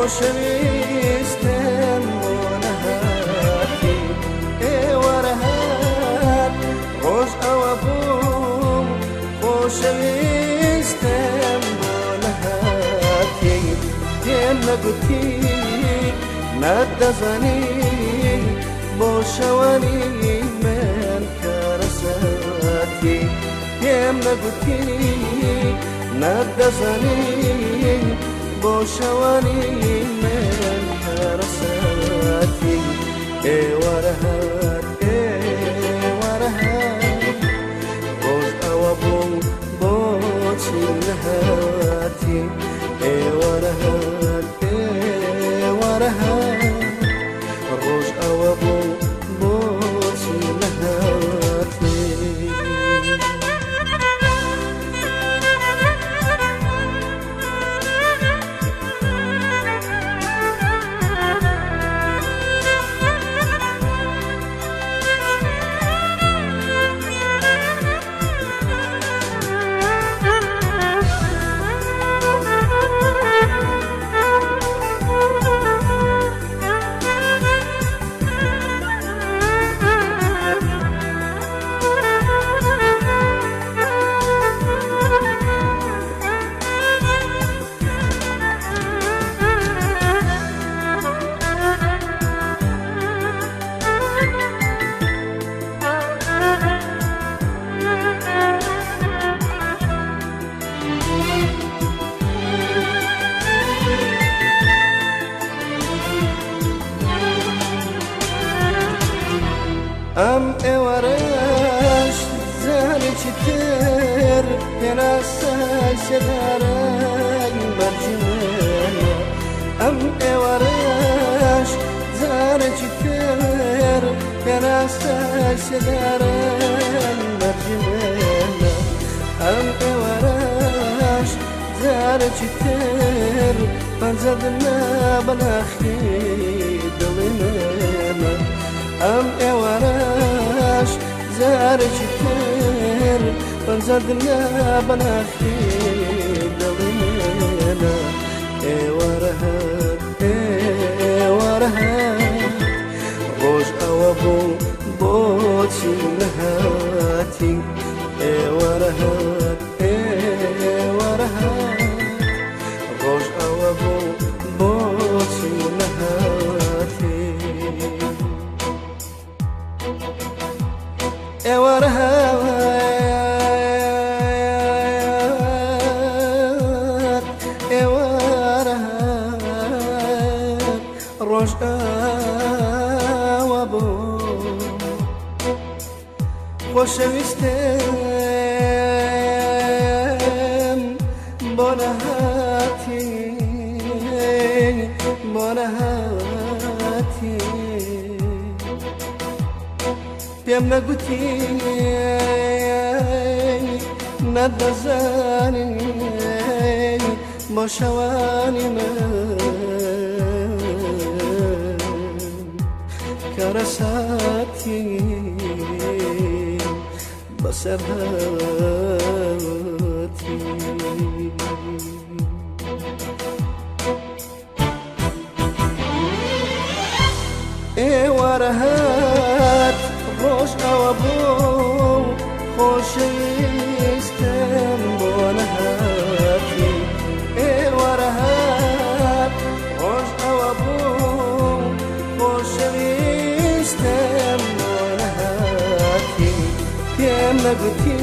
خۆشەویستم بۆ نەهاتی ئێوەرەهات ڕۆژ ئەوە بووم خۆشەویستم بۆ نەهاتی پێم نەگوتی نەدەزانی بۆ شەوانی من کارەساتی پێم نەگوتی نەدەزانی بۆ شەوانی من کارەساتی ئێوەرەهات ئێوەرەهات ڕۆژ ئەوە بووم بۆچی نەهاتی ئێوەرەهات ئێوەرەهات ڕۆژ ئەوە بووم بۆچی نەهاتی ئەم ئێوەرەش زارێکی تر پێناسای سێدارەی بەرجی منە ئەم ئێوەرەش زارێکی تر پێناسای سێدارەی بەرجی منە ئەم ئێوەرەش زارێکی تر پەنجەدنە بەناخی دڵی منە ئەم ئێوەرەش زارێکی تر پەنجەدنە بەناخی دڵی منە ئێوەرەهات ئێوەرەهات ڕۆژ ئەوە بوو بۆچی نەهاتی ئێوەرەهات ئێوەرەهات ڕۆژ ئەوە بوو بۆچی نەهاتی ئێوەرەهات ئێوەرەهات ڕۆژ ئەوە بوو خۆشەویستم بۆ نەهاتی بۆ نەهاتی پێم نەگوتی نەدەزانی بۆ شەوانی من کارەساتی بەسەر هاتی ئێوەرەهات ڕۆژ ئەوە بوو خۆشەویستم بۆ نەهاتی ئێوەرەهات ڕۆژ ئەوە بوو خۆشەویستم بۆ نەهاتی پێم نەگوتی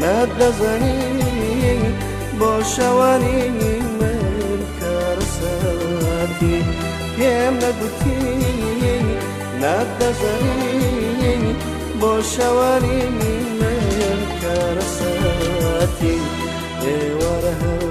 نەدەزانی بۆ شەوانی من کارەساتی پێم نەگوتی نەدەزانی بۆ شەوانی من کارەساتی ئێوەرەهات